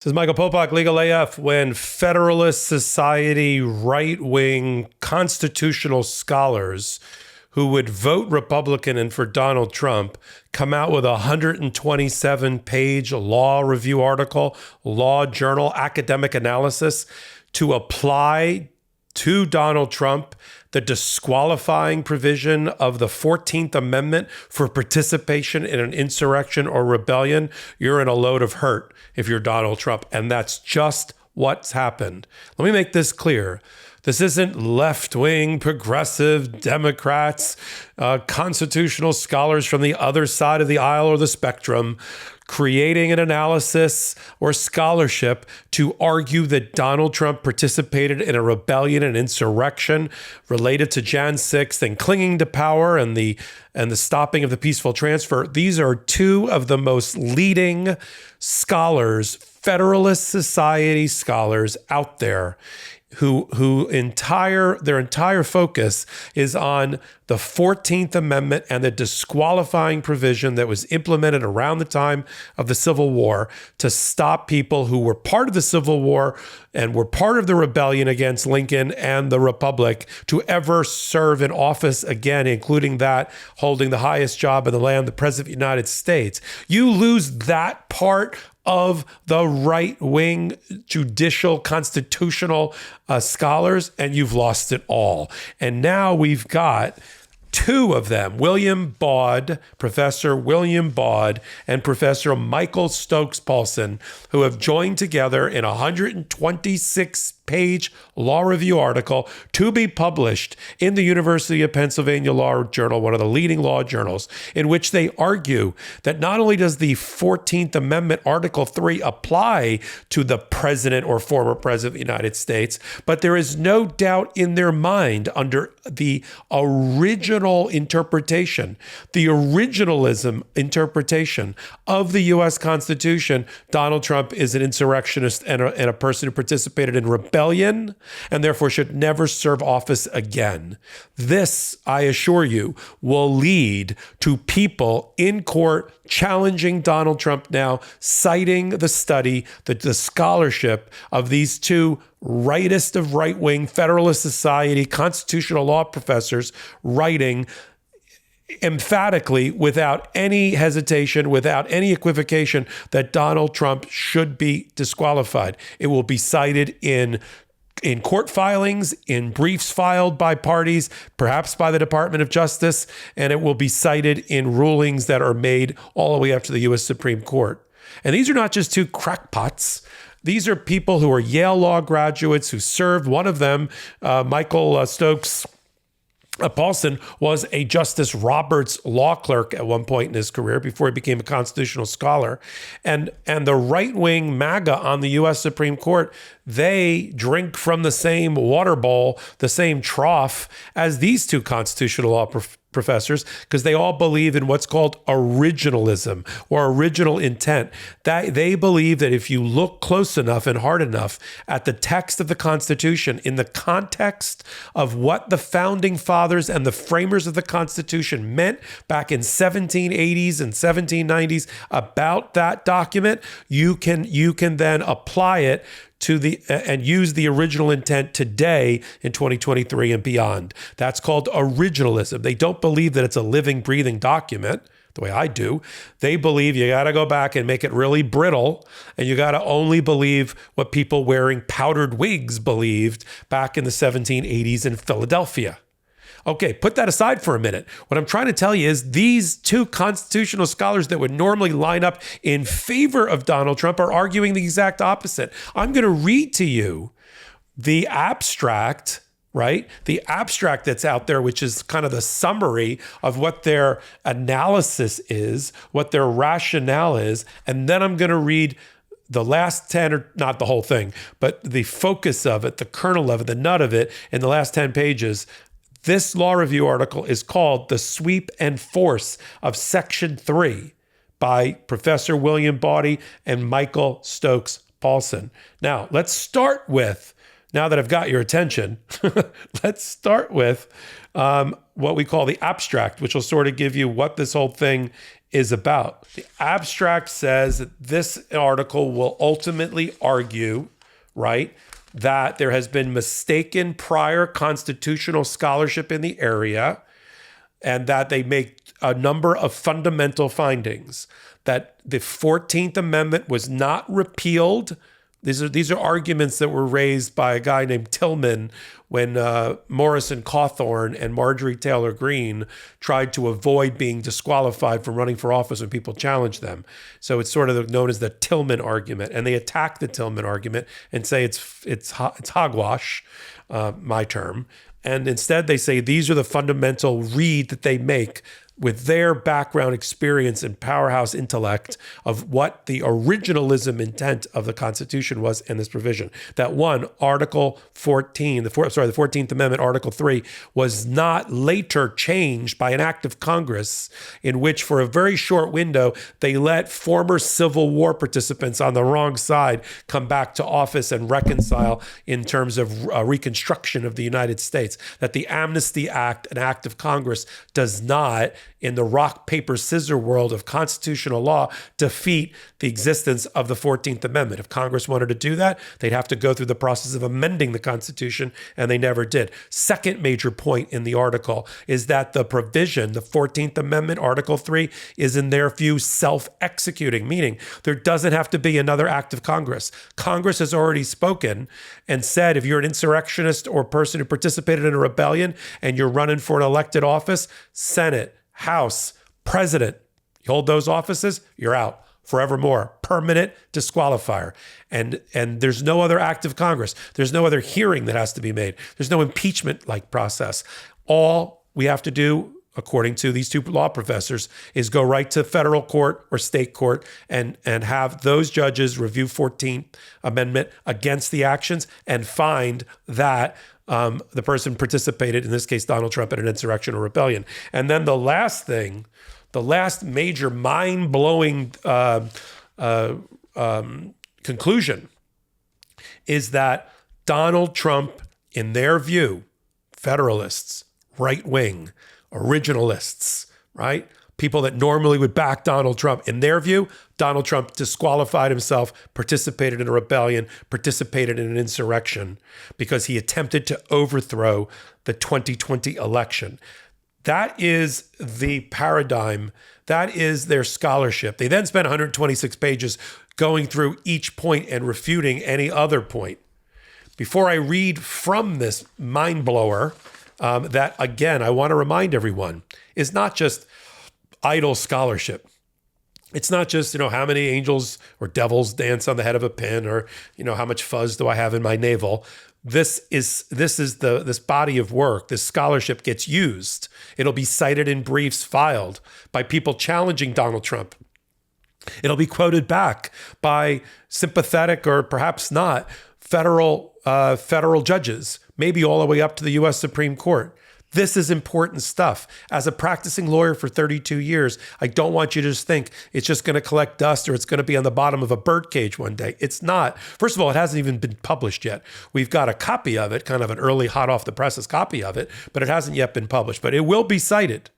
This is Michael Popok, Legal AF. When Federalist Society right-wing constitutional scholars who would vote Republican and for Donald Trump come out with a 127-page law review article, law journal, academic analysis to apply to Donald Trump the disqualifying provision of the 14th Amendment for participation in an insurrection or rebellion, you're in a load of hurt if you're Donald Trump. And that's just what's happened. Let me make this clear. This isn't left-wing, progressive Democrats, constitutional scholars from the other side of the aisle or the spectrum creating an analysis or scholarship to argue that Donald Trump participated in a rebellion and insurrection related to Jan 6th and clinging to power and the stopping of the peaceful transfer. These are two of the most leading scholars, Federalist Society scholars out there their entire focus is on the 14th Amendment and the disqualifying provision that was implemented around the time of the Civil War to stop people who were part of the Civil War and were part of the rebellion against Lincoln and the Republic to ever serve in office again, including that holding the highest job in the land, the President of the United States. You lose that part of the right-wing judicial constitutional scholars, and you've lost it all. And now we've got two of them, Professor William Baude and Professor Michael Stokes Paulsen, who have joined together in a 126-page law review article to be published in the University of Pennsylvania Law Journal, one of the leading law journals, in which they argue that not only does the 14th Amendment Article 3 apply to the president or former president of the United States, but there is no doubt in their mind under the original interpretation, the originalism interpretation of the U.S. Constitution, Donald Trump is an insurrectionist and a person who participated in rebellion and therefore should never serve office again. This, I assure you, will lead to people in court challenging Donald Trump now, citing the study, the scholarship of these two rightist of right-wing Federalist Society constitutional law professors writing emphatically, without any hesitation, without any equivocation, that Donald Trump should be disqualified. It will be cited in court filings, in briefs filed by parties, perhaps by the Department of Justice, and it will be cited in rulings that are made all the way up to the U.S. Supreme Court. And these are not just two crackpots. These are people who are Yale Law graduates who served. One of them, Michael Stokes Paulsen, was a Justice Roberts law clerk at one point in his career before he became a constitutional scholar. And the right-wing MAGA on the U.S. Supreme Court, they drink from the same water bowl, the same trough as these two constitutional law professors, because they all believe in what's called originalism or original intent. That they believe that if you look close enough and hard enough at the text of the Constitution in the context of what the founding fathers and the framers of the Constitution meant back in 1780s and 1790s about that document, you can then apply it to and use the original intent today in 2023 and beyond. That's called originalism. They don't believe that it's a living, breathing document the way I do. They believe you got to go back and make it really brittle, and you got to only believe what people wearing powdered wigs believed back in the 1780s in Philadelphia. Okay, put that aside for a minute. What I'm trying to tell you is these two constitutional scholars that would normally line up in favor of Donald Trump are arguing the exact opposite. I'm going to read to you the abstract, right? The abstract that's out there, which is kind of the summary of what their analysis is, what their rationale is, and then I'm going to read the last 10, or not the whole thing, but the focus of it, the kernel of it, the nut of it in the last 10 pages. This law review article is called The Sweep and Force of Section 3 by Professor William Baude and Michael Stokes Paulsen. Now, let's start with, now that I've got your attention, let's start with what we call the abstract, which will sort of give you what this whole thing is about. The abstract says that this article will ultimately argue, right, that there has been mistaken prior constitutional scholarship in the area, and that they make a number of fundamental findings, that the 14th Amendment was not repealed. These are arguments that were raised by a guy named Tillman when Morrison Cawthorn and Marjorie Taylor Greene tried to avoid being disqualified from running for office when people challenged them. So it's sort of known as the Tillman argument, and they attack the Tillman argument and say it's hogwash, my term. And instead they say these are the fundamental read that they make with their background experience and powerhouse intellect of what the originalism intent of the Constitution was in this provision. That one, Article 14, the 14th Amendment, Article 3, was not later changed by an act of Congress in which for a very short window, they let former Civil War participants on the wrong side come back to office and reconcile in terms of reconstruction of the United States. That the Amnesty Act, an act of Congress, does not, in the rock, paper, scissor world of constitutional law, defeat the existence of the 14th Amendment. If Congress wanted to do that, they'd have to go through the process of amending the Constitution, and they never did. Second major point in the article is that the provision, the 14th Amendment, Article 3, is in their view self-executing, meaning there doesn't have to be another act of Congress. Congress has already spoken and said if you're an insurrectionist or person who participated in a rebellion and you're running for an elected office, Senate, House, President, you hold those offices, you're out forevermore. Permanent disqualifier. And there's no other act of Congress. There's no other hearing that has to be made. There's no impeachment-like process. All we have to do, according to these two law professors, is go right to federal court or state court and have those judges review 14th Amendment against the actions and find that the person participated, in this case, Donald Trump, in an insurrection or rebellion. And then the last major mind-blowing conclusion is that Donald Trump, in their view, Federalists, right-wing, originalists, right? People that normally would back Donald Trump. In their view, Donald Trump disqualified himself, participated in a rebellion, participated in an insurrection because he attempted to overthrow the 2020 election. That is the paradigm. That is their scholarship. They then spent 126 pages going through each point and refuting any other point. Before I read from this mind blower, that again, I want to remind everyone, is not just idle scholarship. It's not just, how many angels or devils dance on the head of a pin, or, how much fuzz do I have in my navel. This body of work, this scholarship gets used. It'll be cited in briefs filed by people challenging Donald Trump. It'll be quoted back by sympathetic or perhaps not federal judges, maybe all the way up to the U.S. Supreme Court. This is important stuff. As a practicing lawyer for 32 years, I don't want you to just think it's just going to collect dust or it's going to be on the bottom of a birdcage one day. It's not. First of all, it hasn't even been published yet. We've got a copy of it, kind of an early hot off the presses copy of it, but it hasn't yet been published. But it will be cited.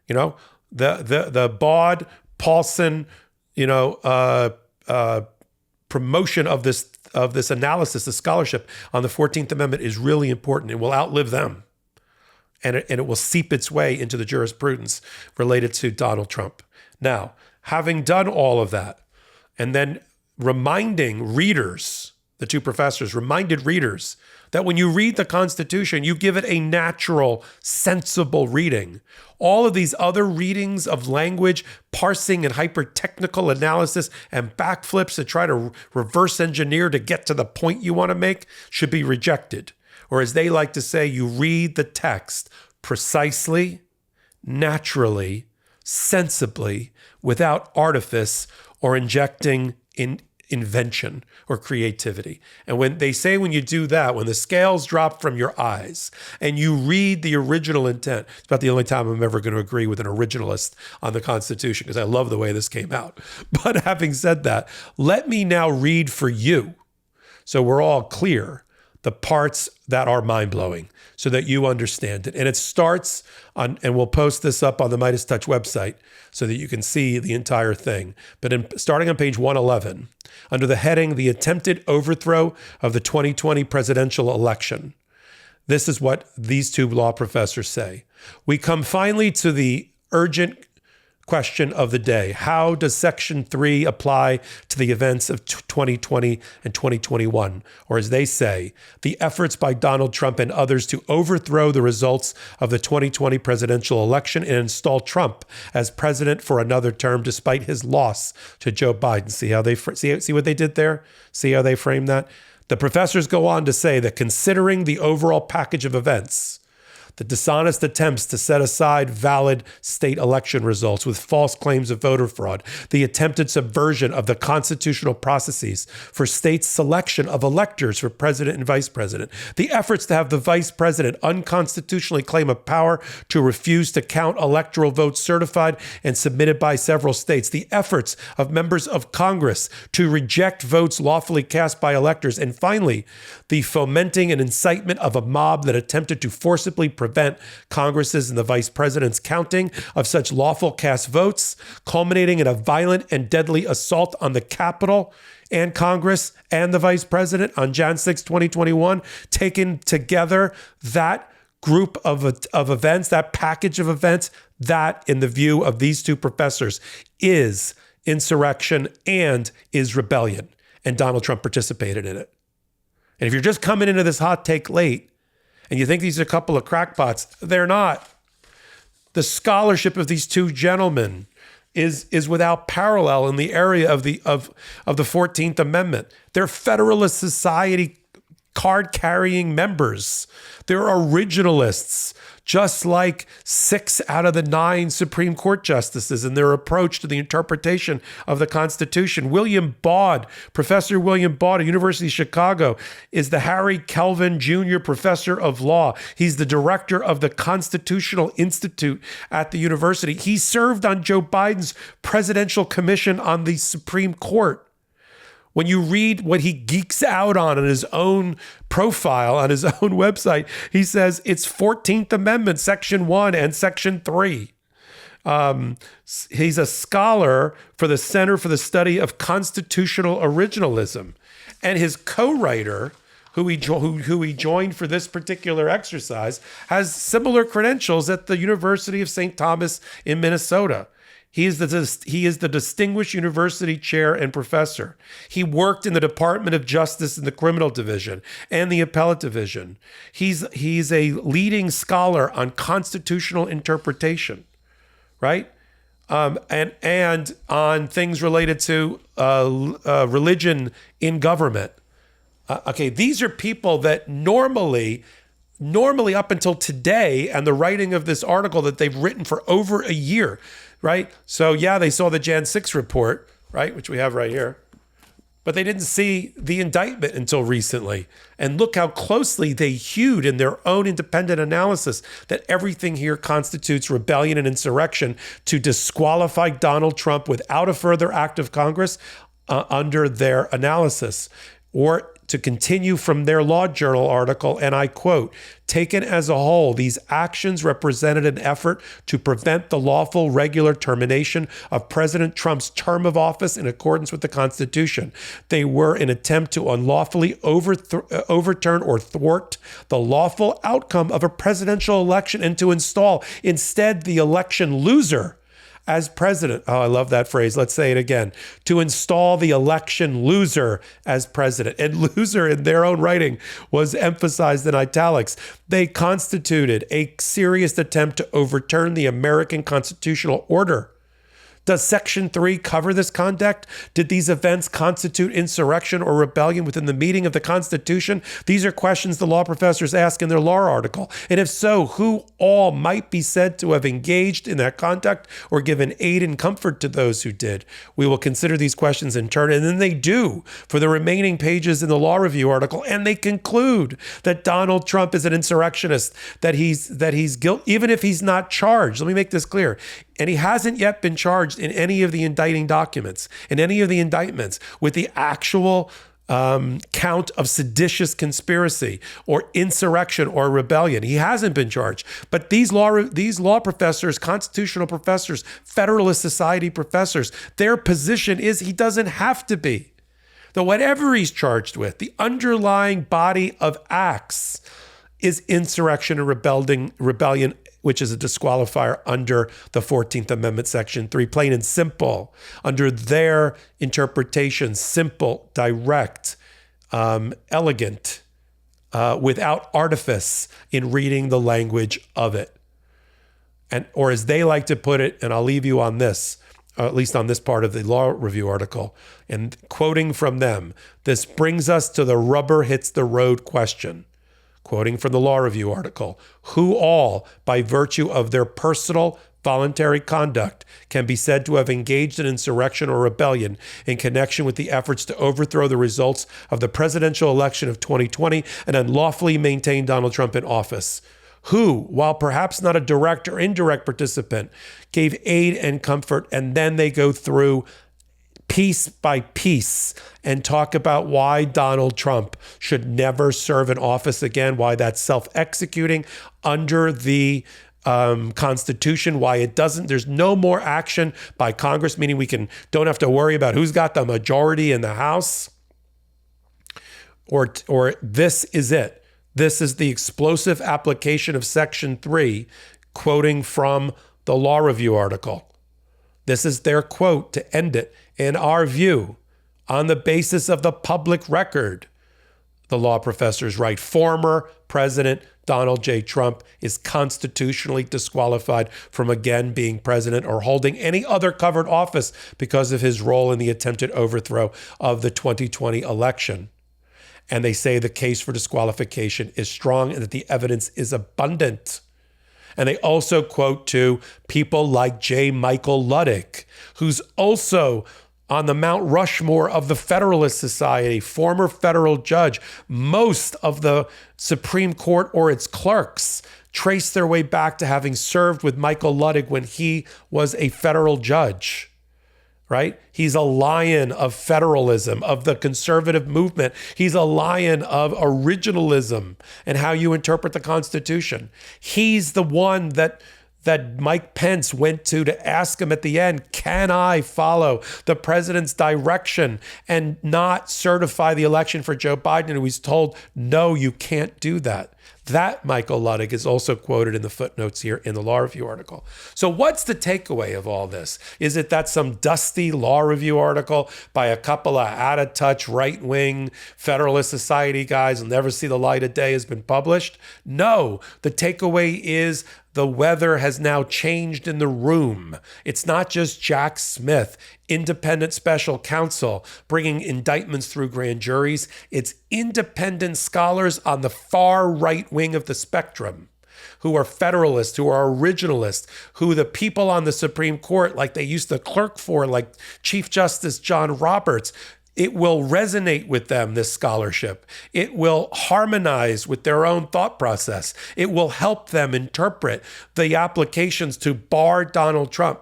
The Baud, Paulson, promotion of this analysis, the scholarship on the 14th Amendment is really important. It will outlive them. And it will seep its way into the jurisprudence related to Donald Trump. Now, having done all of that, and then reminding readers, the two professors reminded readers that when you read the Constitution, you give it a natural, sensible reading. All of these other readings of language, parsing and hyper-technical analysis and backflips to try to reverse engineer to get to the point you want to make should be rejected. Or as they like to say, you read the text precisely, naturally, sensibly, without artifice or injecting in invention or creativity. And when you do that, when the scales drop from your eyes and you read the original intent, it's about the only time I'm ever going to agree with an originalist on the Constitution, because I love the way this came out. But having said that, let me now read for you, so we're all clear, the parts that are mind-blowing so that you understand it. And it starts on, and we'll post this up on the MeidasTouch website so that you can see the entire thing. But starting on page 111, under the heading, The Attempted Overthrow of the 2020 Presidential Election, this is what these two law professors say. We come finally to the urgent question of the day. How does Section 3 apply to the events of 2020 and 2021? Or as they say, the efforts by Donald Trump and others to overthrow the results of the 2020 presidential election and install Trump as president for another term despite his loss to Joe Biden. See how they see what they did there? See how they framed that? The professors go on to say that considering the overall package of events, the dishonest attempts to set aside valid state election results with false claims of voter fraud, the attempted subversion of the constitutional processes for state selection of electors for president and vice president, the efforts to have the vice president unconstitutionally claim a power to refuse to count electoral votes certified and submitted by several states, the efforts of members of Congress to reject votes lawfully cast by electors, and finally, the fomenting and incitement of a mob that attempted to forcibly prevent Congress's and the vice president's counting of such lawful cast votes, culminating in a violent and deadly assault on the Capitol and Congress and the vice president on Jan 6, 2021, taken together, that group of events, that package of events, that, in the view of these two professors, is insurrection and is rebellion. And Donald Trump participated in it. And if you're just coming into this hot take late, and you think these are a couple of crackpots, they're not. The scholarship of these two gentlemen is without parallel in the area of the 14th Amendment. They're Federalist Society card-carrying members. They're originalists, just like 6 out of the 9 Supreme Court justices in their approach to the interpretation of the Constitution. William Baude, Professor William Baude at University of Chicago, is the Harry Kelvin Jr. Professor of Law. He's the director of the Constitutional Institute at the university. He served on Joe Biden's presidential commission on the Supreme Court. When you read what he geeks out on his own profile, on his own website, he says it's 14th Amendment, Section 1 and Section 3. He's a scholar for the Center for the Study of Constitutional Originalism. And his co-writer, who he joined for this particular exercise, has similar credentials at the University of St. Thomas in Minnesota. He is the Distinguished University Chair and Professor. He worked in the Department of Justice in the Criminal Division and the Appellate Division. He's a leading scholar on constitutional interpretation, right? And on things related to religion in government. Okay, these are people that normally up until today and the writing of this article that they've written for over a year, right? So yeah, they saw the Jan 6 report, right, which we have right here, but they didn't see the indictment until recently. And look how closely they hewed in their own independent analysis that everything here constitutes rebellion and insurrection to disqualify Donald Trump without a further act of Congress under their analysis. Or to continue from their Law Journal article, and I quote, taken as a whole, these actions represented an effort to prevent the lawful, regular termination of President Trump's term of office in accordance with the Constitution. They were an attempt to unlawfully overturn or thwart the lawful outcome of a presidential election and to install instead the election loser as president. Oh, I love that phrase. Let's say it again. To install the election loser as president. And loser in their own writing was emphasized in italics. They constituted a serious attempt to overturn the American constitutional order. Does Section 3 cover this conduct? Did these events constitute insurrection or rebellion within the meaning of the Constitution? These are questions the law professors ask in their law article. And if so, who all might be said to have engaged in that conduct or given aid and comfort to those who did? We will consider these questions in turn, and then they do for the remaining pages in the law review article, and they conclude that Donald Trump is an insurrectionist, that he's guilty, even if he's not charged. Let me make this clear. And he hasn't yet been charged in any of the indicting documents, in any of the indictments with the actual count of seditious conspiracy or insurrection or rebellion. He hasn't been charged. But these law professors, constitutional professors, Federalist Society professors, their position is he doesn't have to be. That whatever he's charged with, the underlying body of acts is insurrection and rebellion, which is a disqualifier under the 14th Amendment, Section 3, plain and simple. Under their interpretation, simple, direct, elegant, without artifice in reading the language of it. Or as they like to put it, and I'll leave you on this, at least on this part of the law review article, and quoting from them, this brings us to the rubber hits the road question. Quoting from the law review article, who all, by virtue of their personal voluntary conduct, can be said to have engaged in insurrection or rebellion in connection with the efforts to overthrow the results of the presidential election of 2020 and unlawfully maintain Donald Trump in office. Who, while perhaps not a direct or indirect participant, gave aid and comfort, and then they go through piece by piece and talk about why Donald Trump should never serve in office again, why that's self-executing under the Constitution, why it doesn't, there's no more action by Congress, meaning we don't have to worry about who's got the majority in the House, or this is it. This is the explosive application of Section 3, quoting from the law review article. This is their quote to end it. In our view, on the basis of the public record, the law professors write, former President Donald J. Trump is constitutionally disqualified from again being president or holding any other covered office because of his role in the attempted overthrow of the 2020 election. And they say the case for disqualification is strong and that the evidence is abundant. And they also quote to people like J. Michael Luddick, who's also on the Mount Rushmore of the Federalist Society, former federal judge. Most of the Supreme Court or its clerks trace their way back to having served with Michael Luddick when he was a federal judge. Right? He's a lion of federalism, of the conservative movement. He's a lion of originalism and how you interpret the Constitution. He's the one that Mike Pence went to ask him at the end, can I follow the president's direction and not certify the election for Joe Biden? And he's told, no, you can't do that. That Michael Luddick is also quoted in the footnotes here in the law review article. So what's the takeaway of all this? Is it that some dusty law review article by a couple of out-of-touch right-wing Federalist Society guys will never see the light of day has been published? No, the takeaway is the weather has now changed in the room. It's not just Jack Smith, independent special counsel, bringing indictments through grand juries. It's independent scholars on the far right wing of the spectrum who are Federalists, who are originalists, who the people on the Supreme Court, like they used to clerk for, like Chief Justice John Roberts, it will resonate with them, this scholarship. It will harmonize with their own thought process. It will help them interpret the applications to bar Donald Trump.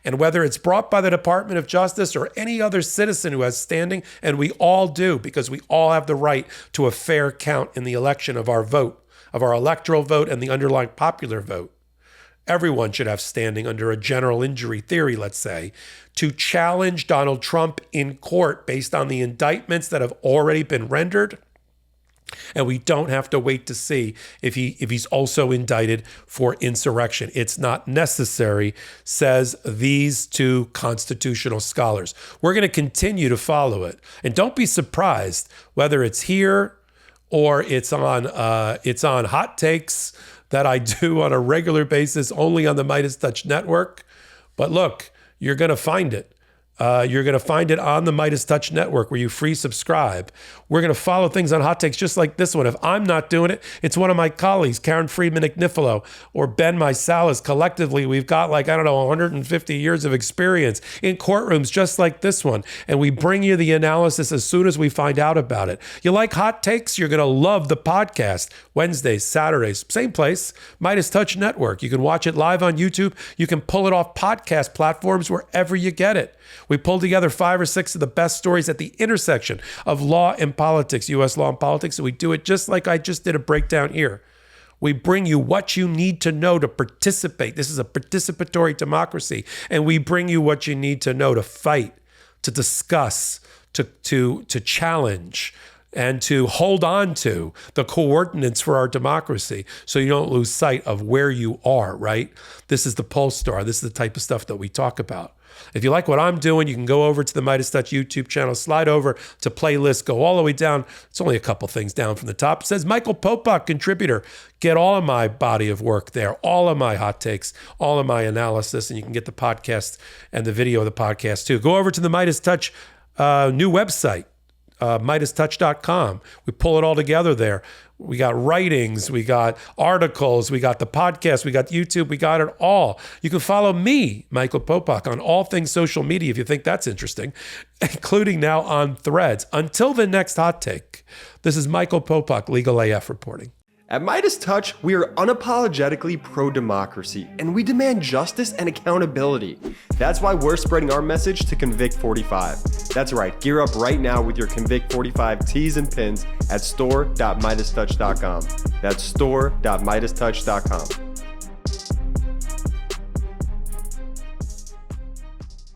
And whether it's brought by the Department of Justice or any other citizen who has standing, and we all do, because we all have the right to a fair count in the election of our vote, of our electoral vote and the underlying popular vote. Everyone should have standing under a general injury theory, let's say, to challenge Donald Trump in court based on the indictments that have already been rendered. And we don't have to wait to see if he's also indicted for insurrection. It's not necessary, says these two constitutional scholars. We're going to continue to follow it. And don't be surprised whether it's here or it's on hot takes that I do on a regular basis only on the MeidasTouch network. But look, you're going to find it. You're going to find it on the MeidasTouch network where you free subscribe. We're going to follow things on hot takes just like this one. If I'm not doing it, it's one of my colleagues, Karen Friedman-Agnifilo or Ben Meisalas. Collectively, we've got 150 years of experience in courtrooms just like this one. And we bring you the analysis as soon as we find out about it. You like hot takes? You're going to love the podcast. Wednesdays, Saturdays, same place, MeidasTouch Network. You can watch it live on YouTube. You can pull it off podcast platforms wherever you get it. We pulled together 5 or 6 of the best stories at the intersection of law and politics, U.S. law and politics, and we do it just like I just did a breakdown here. We bring you what you need to know to participate. This is a participatory democracy, and we bring you what you need to know to fight, to discuss, to challenge, and to hold on to the coordinates for our democracy so you don't lose sight of where you are, right? This is the Polestar. This is the type of stuff that we talk about. If you like what I'm doing, you can go over to the MeidasTouch YouTube channel, slide over to playlist, go all the way down. It's only a couple things down from the top. It says Michael Popok, contributor. Get all of my body of work there, all of my hot takes, all of my analysis, and you can get the podcast and the video of the podcast too. Go over to the MeidasTouch new website, MeidasTouch.com. We pull it all together there. We got writings, we got articles, we got the podcast, we got YouTube, we got it all. You can follow me, Michael Popok, on all things social media if you think that's interesting, including now on Threads. Until the next hot take, this is Michael Popok, Legal AF reporting. At MeidasTouch, we are unapologetically pro-democracy, and we demand justice and accountability. That's why we're spreading our message to Convict 45. That's right, gear up right now with your Convict 45 tees and pins at store.MeidasTouch.com. That's store.MeidasTouch.com.